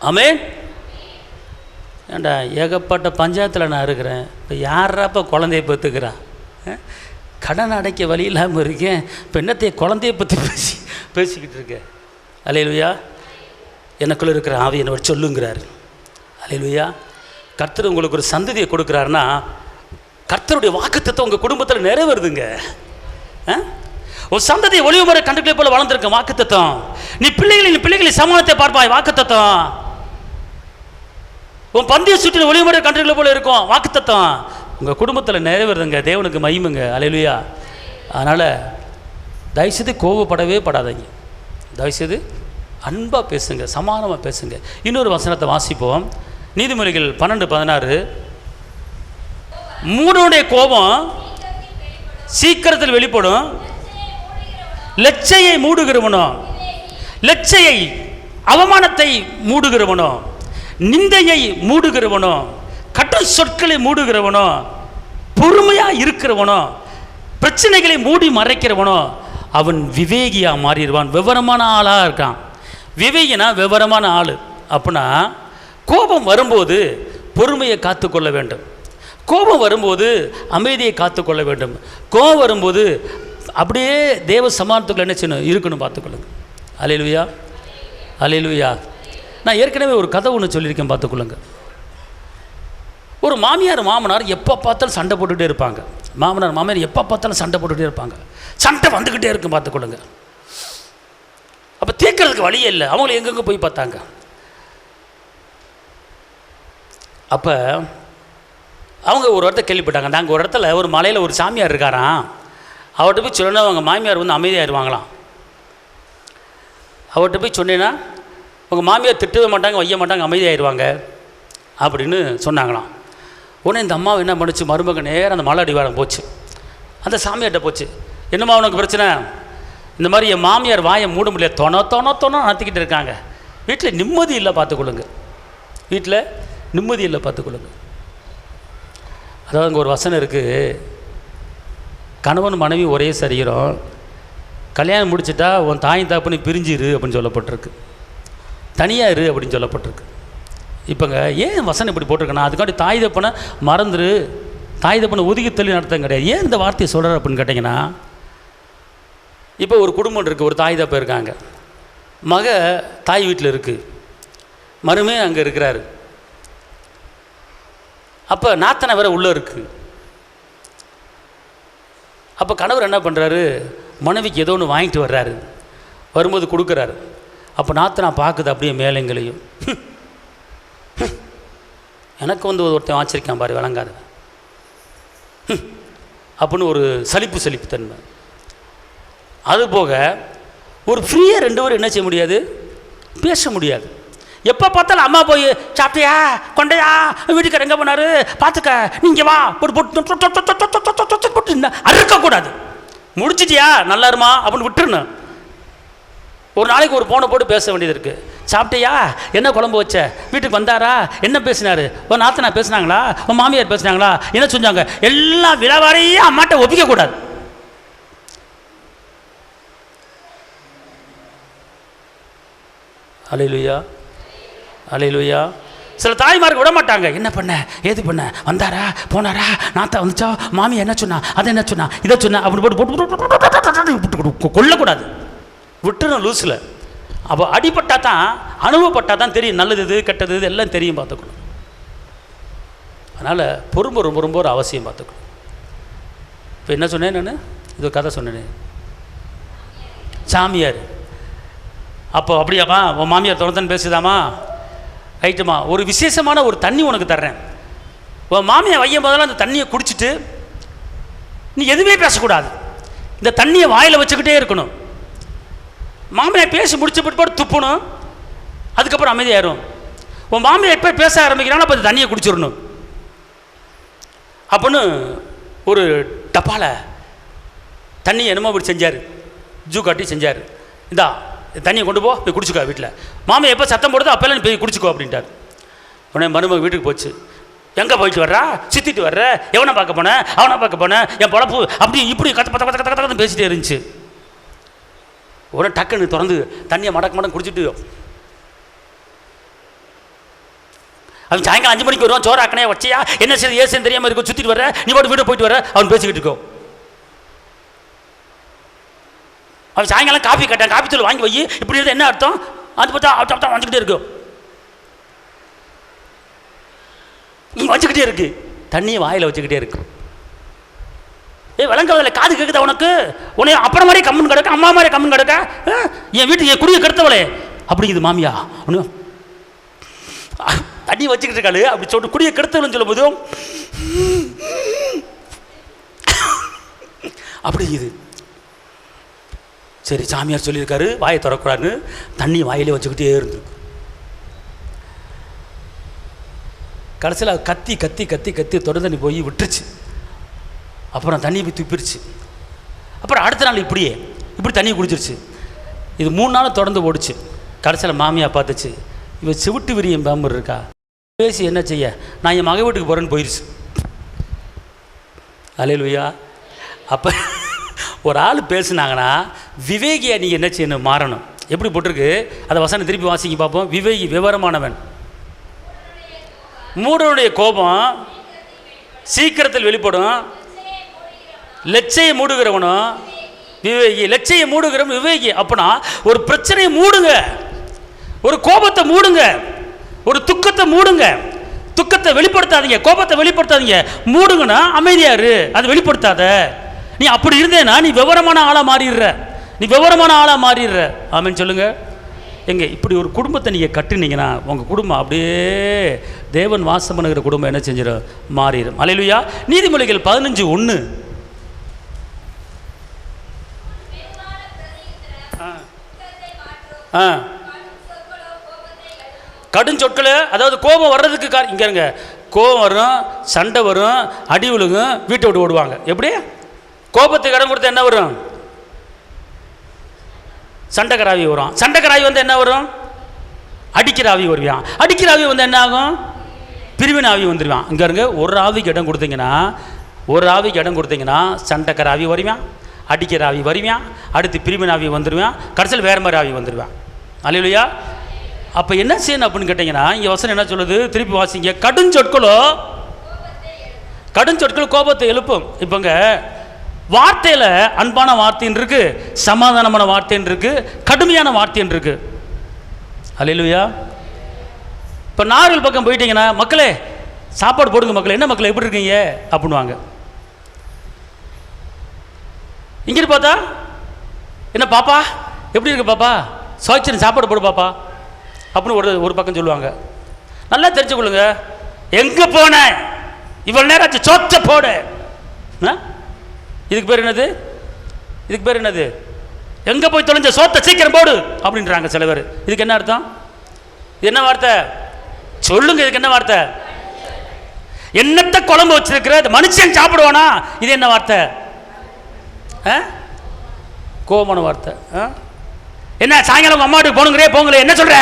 ஆமென். ஏண்டா ஏகப்பட்ட பஞ்சாயத்தில் நான் இருக்கிறேன், இப்போ யாராப்ப குழந்தைய பெற்றுக்கிறான், கடன் அடைக்க வழி இல்லாமல் இருக்கேன், இப்போ என்னத்தைய குழந்தைய பற்றி பேசிக்கிட்டு இருக்கேன். அல்லேலூயா. எனக்குள்ள இருக்கிற ஆவி என்னவர் சொல்லுங்கிறார். அல்லேலூயா. கர்த்தர் உங்களுக்கு ஒரு சந்ததியை கொடுக்குறாருன்னா கர்த்தருடைய வாக்குத்தத்தம் உங்கள் குடும்பத்தில் நிறைவேறுதுங்க. ஒரு சந்ததியை ஒளிவு முறை கண்டுகளை போல வளர்ந்துருக்க வாக்குத்தத்தம். நீ பிள்ளைகளை சமாளத்தை பார்ப்பாய், வாக்குத்தத்தம். உன் பந்தய சுற்றின ஒளிவு முறை கண்டுகளை போல இருக்கும் வாக்குத்தத்தம். உங்கள் குடும்பத்தில் நிறைவேறுதுங்க. தேவனுக்கு மகிமைங்க. அல்லேலூயா. அதனால் தயவுசெய்து கோபப்படவே படாதீங்க. தயவுசெய்து அன்பாக பேசுங்க, சமானமாக பேசுங்க. இன்னொரு வசனத்தை வாசிப்போம். நீதிமொழிகள் 12:16. மூடனுடைய கோபம் சீக்கிரத்தில் வெளிப்படும், லட்சையை மூடுகிறவனோ, லட்சையை அவமானத்தை மூடுகிறவனோ, நிந்தையை மூடுகிறவனோ, கடும் சொற்களை மூடுகிறவனோ, பொறுமையா இருக்கிறவனோ, பிரச்சனைகளை மூடி மறைக்கிறவனோ அவன் விவேகியா மாறிடுவான். விவரமான ஆளா இருக்கான். விவேகினா விவரமான ஆள். அப்படின்னா கோபம் வரும்போது பொறுமையை காத்துக்கொள்ள வேண்டும். கோபம் வரும்போது அமைதியை காத்துக்கொள்ள வேண்டும். கோபம் வரும்போது அப்படியே தேவ சமானத்துக்குள்ள என்ன செய்யணும், இருக்கணும், பார்த்துக்கொள்ளுங்க. அல்லேலூயா. அல்லேலூயா. நான் ஏற்கனவே ஒரு கதை ஒன்று சொல்லியிருக்கேன், பார்த்துக்கொள்ளுங்க. ஒரு மாமியார் மாமனார் எப்போ பார்த்தாலும் சண்டை போட்டுகிட்டே இருப்பாங்க. மாமனார் மாமியார் எப்போ பார்த்தாலும் சண்டை போட்டுகிட்டே இருப்பாங்க. சண்டை வந்துக்கிட்டே இருக்கும், பார்த்துக்கொள்ளுங்க. அப்போ தீர்க்கறதுக்கு வழியே இல்லை. அவங்களும் எங்கெங்கே போய் பார்த்தாங்க. அப்போ அவங்க ஒரு இடத்த கேள்விப்பட்டாங்க. நாங்கள் ஒரு இடத்துல ஒரு மலையில் ஒரு சாமியார் இருக்காராம். அவர்கிட்ட போய் சொன்னா அவங்க மாமியார் வந்து அமைதியாகிடுவாங்களாம். அவர்கிட்ட போய் சொன்னேன்னா உங்கள் மாமியார் திட்டவே மாட்டாங்க, வைய மாட்டாங்க, அமைதியாகிடுவாங்க அப்படின்னு சொன்னாங்களாம். உடனே இந்த அம்மாவை என்ன பண்ணுச்சு, மருமக நேரம் அந்த மலை அடிவாரம் போச்சு. அந்த சாமியார்கிட்ட போச்சு. என்னம்மா உனக்கு பிரச்சனை? இந்த மாதிரி என் மாமியார் வாயை மூட முடியல, தொண நடத்திக்கிட்டு இருக்காங்க, வீட்டில் நிம்மதி இல்லை, பார்த்துக்கொள்ளுங்க, வீட்டில் நிம்மதி இல்லை, பார்த்துக்கொள்ளுங்க. அதாவது அங்கே ஒரு வசனம் இருக்குது, கணவன் மனைவி ஒரே சரீரம், கல்யாணம் முடிச்சுட்டா உன் தாய் தாப்புன்னு பிரிஞ்சிரு அப்படின்னு சொல்லப்பட்டிருக்கு, தனியாக இரு அப்படின்னு சொல்லப்பட்டிருக்கு. இப்போங்க ஏன் வசனம் இப்படி போட்டிருக்கேன்னா, அதுக்காண்டி தாய் தப்பனை மறந்துரு, தாய் தப்பனை ஒதுக்கி தள்ளி நடத்தம் கிடையாது. ஏன் இந்த வார்த்தையை சொல்கிறார் அப்படின்னு கேட்டிங்கன்னா, இப்போ ஒரு குடும்பம் இருக்குது, ஒரு தாய் தப்பை இருக்காங்க, மக தாய் வீட்டில் இருக்குது, மருமே அங்கே இருக்கிறாரு. அப்போ நாத்தனை வேற உள்ளே இருக்குது. அப்போ கணவர் என்ன பண்ணுறாரு, மனைவிக்கு ஏதோ ஒன்று வாங்கிட்டு வர்றாரு, வரும்போது கொடுக்குறாரு. அப்போ நாத்தனா பார்க்குது அப்படியே மேலைங்களையும், எனக்கு வந்து ஒருத்தன் வாச்சிருக்கான் பாரு விளங்காது அப்படின்னு ஒரு சலிப்பு தன்மை. அதுபோக ஒரு ஃப்ரீயாக ரெண்டு பேரும் என்ன செய்ய முடியாது, பேச முடியாது. எப்போ பார்த்தாலும் அம்மா போய் சாப்பிட்டியா, கொண்டையா, வீட்டுக்கார எங்கே போனார் பார்த்துக்க, நீங்கள் வா போட்டு அறுக்கக்கூடாது. முடிச்சிட்டியா நல்லா இருமா அப்படின்னு விட்டுருணும். ஒரு நாளைக்கு ஒரு ஃபோனை போட்டு பேச வேண்டியது இருக்குது. சாப்பிட்டியா, என்ன குழம்பு வச்ச, வீட்டுக்கு வந்தாரா, என்ன பேசினார், உன் நாத்தனா பேசினாங்களா, உன் மாமியார் பேசினாங்களா, என்ன செஞ்சாங்க, எல்லாம் விழாவாரையும் அம்மாட்ட ஒப்பிக்கக்கூடாது. அல்லேலூயா, அல்லேலூயா. சில தாய்மார்க்கு விட மாட்டாங்க. என்ன பண்ண, ஏது பண்ண, வந்தாரா போனாரா, நாத்தா வந்துச்சா, மாமி என்ன சொன்னா, அதை என்ன சொன்னா, இதை சொன்னா, அப்படி போட்டு கொல்லக்கூடாது, விட்டுணும் லூஸில். அப்போ அடிப்பட்டா தான், அனுபவப்பட்டால் தான் தெரியும், நல்லது இது கெட்டது இது எல்லாம் தெரியும், பார்த்துக்கணும். அதனால் பொறுமை ரொம்ப ரொம்ப ஒரு அவசியம், பார்த்துக்கணும். இப்போ என்ன சொன்னேன் நான், இது ஒரு கதை சொன்னேன், சாமியார். அப்போ அப்படியாம்மா உன் மாமியார் தொடர்ந்து பேசுதாம்மா, ரைட்டுமா, ஒரு விசேஷமான ஒரு தண்ணி உனக்கு தர்றேன், உன் மாமியார் வையும் போதெல்லாம் அந்த தண்ணியை குடிச்சிட்டு நீ எதுவுமே பேசக்கூடாது, இந்த தண்ணியை வாயில் வச்சுக்கிட்டே இருக்கணும். மாமியார் பேசி முடிச்சு பிற்பாடு துப்பணும், அதுக்கப்புறம் அமைதியாயிரும். உன் மாமியார் எப்போ பேச ஆரம்பிக்கிறாங்களோ அப்போ அந்த தண்ணியை குடிச்சிடணும் அப்படின்னு ஒரு டப்பால தண்ணி என்னமோ அப்படி செஞ்சார், ஜூ காட்டி செஞ்சார். இந்தா தண்ணியை கொண்டு போய் குடிச்சிக்கோ வீட்டில், மாமியார் எப்போ சத்தம் போடுதோ அப்போல்லாம் நீ போய் குடிச்சிக்கோ அப்படின்ட்டார். உடனே மருமக வீட்டுக்கு போச்சு. எங்கே போயிட்டு வர்றா, சித்திட்டு வர்ற, எவனை பார்க்க போனேன், அவனை பார்க்க போனேன், என் பொழப்பு அப்படி இப்படி கத்த பேசிட்டே இருந்துச்சு. உடனே டக்குன்னு திறந்து தண்ணியை மடக்கு குடிச்சிட்டு, அவன் சாயங்காலம் 5 மணிக்கு வருவான், சோறு அக்கனையா வச்சியா, என்ன செய்ய ஏசன் தெரியாமல் இருக்கும், சுற்றிட்டு வர்ற, நீ போட்டு வீடு போயிட்டு வர, அவன் பேசிக்கிட்டு இருக்கோம். அவன் சாயங்காலம் காஃபி கேட்டான், காஃபி தூள் வாங்கி வை, இப்படி இருந்தால் என்ன அர்த்தம், அது பார்த்தா வந்துக்கிட்டே இருக்கும், நீ வச்சுக்கிட்டே இருக்கு, தண்ணியை வாயில் வச்சுக்கிட்டே இருக்கு. விளங்கவில்லை, காது கேட்குதா உனக்கு, உன்னை அப்புறம் மாதிரி கம்முன்னு கிடக்க, அம்மா மாதிரி கம்முன்னு கிடக்க, என் வீட்டுக்கு என் குடியை கெடுத்தவளே அப்படிங்குது மாமியா. ஒன்று தண்ணி வச்சுக்கிட்டு இருக்காளு அப்படி சொல்லிட்டு குடியை கெடுத்தவள்னு சொல்லும் போதும் அப்படிங்குது. சரி சாமியார் சொல்லியிருக்காரு வாயை திறக்கூடாதுன்னு, தண்ணி வாயிலே வச்சுக்கிட்டே இருந்திருக்கு. கடைசியில் கத்தி கத்தி கத்தி கத்தி தொடர்ந்து தண்ணி போய் விட்டுருச்சு. அப்புறம் தண்ணி போய் துப்பிடுச்சு. அப்புறம் அடுத்த நாள் இப்படி தண்ணி குடிச்சிருச்சு. இது 3 நாள் தொடர்ந்து ஓடிச்சு. கடைசியில் மாமியா பார்த்துச்சு, இவன் சிவிட்டு விரியம் பேம்பர் இருக்கா, பேசி என்ன செய்ய, நான் என் மக வீட்டுக்கு போகிறேன்னு போயிடுச்சு. அல்லேலூயா. அப்போ ஒரு ஆள் பேசுனாங்கன்னா விவேகியா நீங்கள் என்ன செய்யணும், மாறணும். எப்படி போட்டிருக்கு அதை வசனம் திருப்பி வாசிக்க பார்ப்போம். விவேகி விவரமானவன், மூடனுடைய கோபம் சீக்கிரத்தில் வெளிப்படும், லட்சையை மூடுகிறவனும் விவேகி. லட்சையை மூடுகிறவன் விவேகி. அப்படின்னா ஒரு பிரச்சனையை மூடுங்க, ஒரு கோபத்தை மூடுங்க, ஒரு துக்கத்தை மூடுங்க, துக்கத்தை வெளிப்படுத்தாதீங்க, கோபத்தை வெளிப்படுத்தாதீங்க. மூடுங்கன்னா அமைதியா இரு, அதை வெளிப்படுத்தாத. நீ அப்படி இருந்தேன்னா நீ விவரமான ஆளாக மாறிடுற, நீ விவரமான ஆளாக மாறிடுற. ஆமென் சொல்லுங்க. எங்க இப்படி ஒரு குடும்பத்தை நீங்கள் கட்டுனீங்கன்னா உங்கள் குடும்பம் அப்படியே தேவன் வாசம் பண்ணுகிற குடும்பம் என்ன செஞ்சிடும்? மாறிடும். அல்லேலூயா. நீதிமொழிகள் 15:1. கடுஞ்சொற்கள், அதாவது கோபம் வர்றதுக்கு இங்கே இருங்க, கோபம் வரும், சண்டை வரும், அடி விழுகும், வீட்டை விட்டு ஓடுவாங்க. எப்படி? கோபத்துக்கு இடம் கொடுத்தா என்ன வரும்? சண்டைக்கராவி வரும். சண்டைக்கராவி வந்து என்ன வரும்? அடிக்கிற ஆவி வருவான். அடிக்கிற ஆவி வந்து என்ன ஆகும்? பிரிவின் ஆவி வந்துடுவான். இங்கே இருங்க, ஒரு ஆவிக்கு இடம் கொடுத்தீங்கன்னா சண்டைக்கர ஆவி வருவான், அடிக்கிற ஆவி வருவான், அடுத்து பிரிவின் ஆவி வந்துடுவான், கடைசியில் வேறு மாதிரி ஆவி வந்துடுவான். அல்லேலூயா. அப்போ என்ன செய்யணும் அப்படின்னு கேட்டிங்கன்னா, இங்கே வசனம் என்ன சொல்லுது? திருப்பி வாசிங்க. கடுஞ்சொற்கள் கோபத்தை எழுப்பும். இப்போங்க வார்த்தையில் அன்பான வார்த்தைன்னு இருக்கு, சமாதானமான வார்த்தைன்னு இருக்கு, கடுமையான வார்த்தைன்னு இருக்கு. அல்லேலூயா. இப்போ நார்கள் பக்கம் போயிட்டீங்கன்னா, மக்களே சாப்பாடு போடுங்க மக்களே, என்ன மக்களே எப்படி இருக்கீங்க அப்படின்வாங்க. இங்கிட்டு பார்த்தா என்ன பாப்பா எப்படி இருக்கு பாப்பா, சோய்ச்சன் சாப்பாடு போடு பாப்பா அப்படின்னு ஒரு பக்கம் சொல்லுவாங்க. நல்லா தெரிஞ்சுக்கொள்ளுங்க, எங்கே போன இவ்வளோ நேரம் ஆச்சு, சோத்த போடு. இதுக்கு பேர் என்னது? எங்கே போய் தொலைஞ்ச, சோத்தை சீக்கிரம் போடு அப்படின்றாங்க சில பேர். இதுக்கு என்ன அர்த்தம்? இது என்ன வார்த்தை சொல்லுங்க? இதுக்கு என்ன வார்த்தை? என்னத்தை குழம்பு வச்சிருக்கிற மனுஷன் சாப்பிடுவானா? இது என்ன வார்த்தை? கோபமான வார்த்தை. என்ன சாயங்காலம் உங்க அம்மா வீட்டுக்கு போங்களே, என்ன சொல்ற?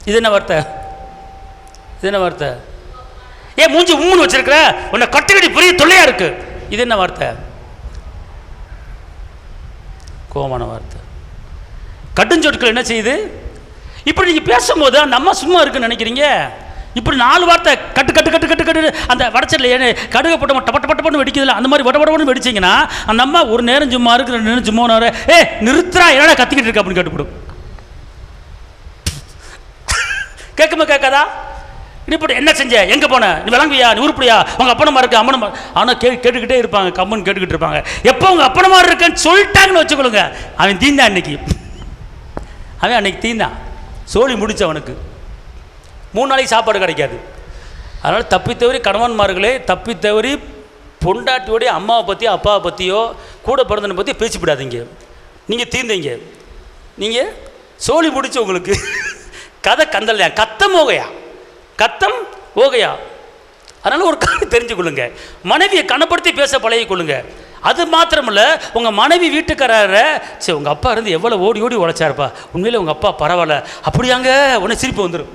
இது என்ன வார்த்தை? ஏன் மூஞ்சி உம்முன்னு வச்சிருக்கிற, உன்னை கட்டுக்கடி பெரிய தொல்லையா இருக்கு, இது என்ன வார்த்தை? கோபமான வார்த்தை. கடுஞ்சொற்கள் என்ன செய்யுது? இப்படி நீங்க பேசும்போது அந்த அம்மா சும்மா இருக்குன்னு நினைக்கிறீங்க. இப்படி 4 வார்த்தை கட்டு கட்டு கட்டு கட்டு கட்டு அந்த வடச்சல்ல ஏன்னு கடுக போட்ட டப்பட்டு வெடிக்குதுல, அந்த மாதிரி வடவடன்னு வெடிச்சிங்கன்னா அந்த அம்மா ஒரு நேரம் சும்மா இருக்கு, 2 நேரம் சும்மா நிறுத்துறா, என்னடா கத்திக்கிட்டு இருக்கு அப்படின்னு கேட்டுப்படும். கேட்காதா? இப்படி என்ன செஞ்ச, எங்கே போன, நீ விளங்குவியா, நீ உருப்படியா, உங்கள் அப்பனமா இருக்கு அம்மனமா, ஆனால் கேட்டுக்கிட்டே இருப்பாங்க, கம்மன் கேட்டுக்கிட்டு இருப்பாங்க. எப்போ உங்கள் அப்பனமா இருக்குன்னு சொல்லிட்டாங்கன்னு வச்சுக்கொள்ளுங்க, அவன் தீந்தான் அன்னைக்கு தீந்தான், சோழி முடிச்சு அவனுக்கு 3 நாளைக்கு சாப்பாடு கிடைக்காது. அதனால் தப்பித்தவறி கணவன்மார்களே, தப்பித்தவறி பொண்டாட்டியோடைய அம்மாவை பற்றியோ அப்பாவை பற்றியோ கூட பிறந்தனை பற்றி பேசிவிடாதீங்க. நீங்கள் தீர்ந்தீங்க, நீங்கள் சோழி முடிச்சு, உங்களுக்கு கதை கந்தல்லையா, கத்தம் ஓகையா. அதனால் ஒரு காரணம் தெரிஞ்சுக்கொள்ளுங்க, மனைவியை கனப்படுத்தி பேச பழகிக்கொள்ளுங்க. அது மாத்திரமில்ல, உங்கள் மனைவி வீட்டுக்காரரை சரி உங்கள் அப்பா இருந்து எவ்வளோ ஓடி உழைச்சாருப்பா, உண்மையிலே உங்கள் அப்பா பரவாயில்ல அப்படியாங்க, உடனே சிரிப்பு வந்துடும்.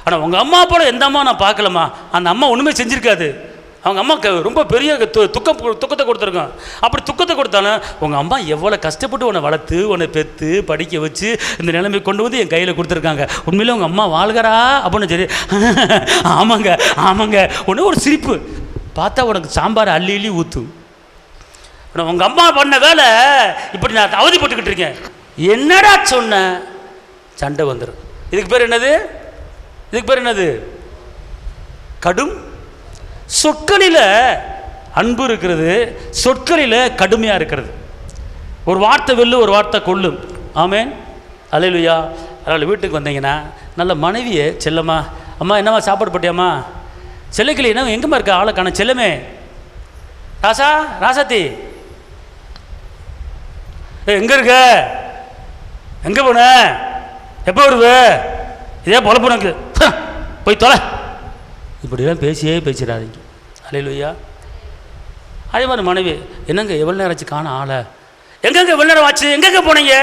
ஆனால் உங்கள் அம்மா போல எந்த அம்மா நான் பார்க்கலம்மா, அந்த அம்மா ஒன்றுமே செஞ்சுருக்காது, அவங்க அம்மாவுக்கு ரொம்ப பெரிய துக்கத்தை கொடுத்துருக்கோம். அப்படி துக்கத்தை கொடுத்தாலும் உங்கள் அம்மா எவ்வளோ கஷ்டப்பட்டு உன்னை வளர்த்து உன்னை பெற்று படிக்க வச்சு இந்த நிலைமை கொண்டு வந்து என் கையில் கொடுத்துருக்காங்க, உண்மையிலே உங்கள் அம்மா வாழ்கிறா அப்படின்னு. சரி ஆமாங்க ஒன்று ஒரு சிரிப்பு பார்த்தா உனக்கு சாம்பார் அள்ளி ஊற்றும். உங்கள் அம்மா பண்ண வேலை இப்படி நான் அவதிப்பட்டுக்கிட்டு இருக்கேன், என்னடா சொன்ன, சண்டை வந்துடும். இதுக்கு பேர் என்னது? கடும் சொற்களில் அன்பு இருக்கிறது, சொற்களில் கடுமையாக இருக்கிறது. ஒரு வார்த்தை வெல்லு, ஒரு வார்த்தை கொல்லும். ஆமேன், அல்லேலூயா. அதனால் வீட்டுக்கு வந்தீங்கன்னா நல்ல மனைவியை செல்லம்மா, அம்மா என்னம்மா சாப்பாடு போட்டியாம்மா, செல்லக்கிளி என்ன எங்கேம்மா இருக்க, ஆளை காண, செல்லமே ராசாத்தி எங்கே இருக்க, எங்கே போன, எப்போ வருவே, இதே பொழப்பு உனக்கு, போய் தொலை, இப்படிலாம் பேசிடாதீங்க. அல்லேலூயா. அதே மாதிரி மனைவி, என்னங்க எவ்வளோ நேரம் ஆச்சு காண ஆளை, எங்கெங்கே எவ்வளோ நேரம் ஆச்சு, எங்கெங்கே போனீங்க,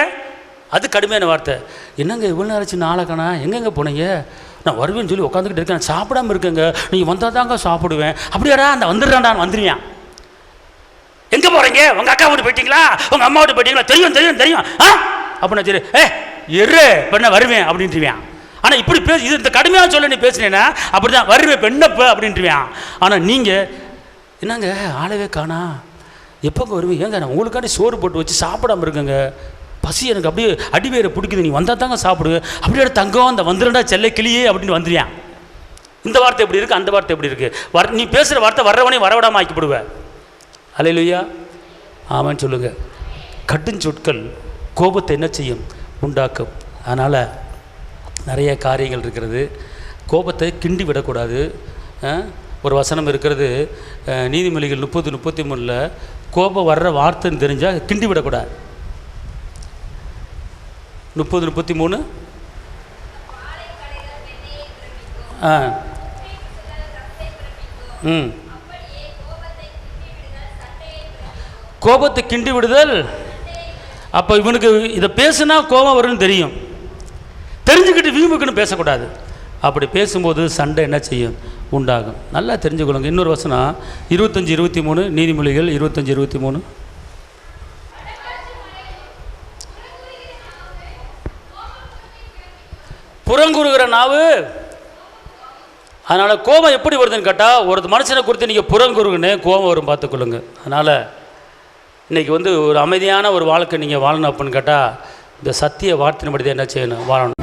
அது கடுமையான வார்த்தை. என்னங்க இவ்வளோ நேரம் ஆச்சு ஆளை காணா, எங்கெங்கே போனீங்க, நான் வருவேன்னு சொல்லி உட்காந்துக்கிட்டு இருக்கேன், சாப்பிடாமல் இருக்கேங்க, நீங்கள் வந்தால் தாங்க சாப்பிடுவேன், அப்படியாடா அந்த வந்துடுறான்டான்னு வந்துடுவேன். எங்கே போகிறீங்க, உங்கள் அக்கா வீட்டு போயிட்டீங்களா, உங்கள் அம்மா வீட்டு போயிட்டீங்களா, தெரியும் அப்படின்னா சரி எரு பெண்ண வருவேன் அப்படின்ட்டுவேன். ஆனால் இப்படி இது இந்த கடுமையாக சொல்ல நீ பேசுனேன்னா அப்படி தான் வருவேன் பெண்ணப்ப அப்படின்ட்டுவேன். ஆனால் நீங்கள் என்னங்க ஆளவே காணா, எப்போங்க வருவேன், ஏங்க நான் உங்களுக்காண்டி சோறு போட்டு வச்சு சாப்பிடாமல் இருக்குங்க, பசி எனக்கு அப்படியே அடிவேரை பிடிக்குது, நீ வந்தால் தாங்க சாப்பிடுவேன், அப்படியே தங்கம் அந்த வந்துடுண்டா செல்ல கிளியே அப்படின்னு வந்துடுவேன். இந்த வார்த்தை எப்படி இருக்குது, அந்த வார்த்தை எப்படி இருக்குது, நீ பேசுகிற வார்த்தை வர்றவனே வரவிடாமல் ஆக்கிவிடுவேன். அல்லேலூயா, ஆமான்னு சொல்லுங்கள். கட்டுஞ்சொற்கள் கோபத்தை என்ன செய்யும், உண்டாக்கும். அதனால் நிறைய காரியங்கள் இருக்கிறது. கோபத்தை கிண்டி விடக்கூடாது. ஒரு வசனம் இருக்கிறது, நீதிமொழிகள் 30:33 கோபம் வர்ற வார்த்தைன்னு தெரிஞ்சால் கிண்டி விடக்கூடாது. 30:33 கோபத்தை கிண்டி விடுதல். அப்போ இவனுக்கு இதை பேசுனா கோபம் வரும்னு தெரியும், தெரிஞ்சுக்கிட்டு வீம்புக்குன்னு பேசக்கூடாது. அப்படி பேசும்போது சண்டை என்ன செய்யும், உண்டாகும். நல்லா தெரிஞ்சுக்கொள்ளுங்க. இன்னொரு வசனம் 25:23 நீதிமொழிகள் 25:23 புறங்குறுகிற நாவு. அதனால் கோபம் எப்படி வருதுன்னு கேட்டால், ஒரு மனுஷனை குறித்து நீங்கள் புறங்குறுகுன்னு கோபம் வரும், பார்த்துக்கொள்ளுங்க. அதனால் இன்றைக்கி ஒரு அமைதியான ஒரு வாழ்க்கை நீங்கள் வாழணும் அப்படின்னு கேட்டால், இந்த சத்திய வார்த்தையின்படி தான் என்ன செய்யணும், வாழணும்.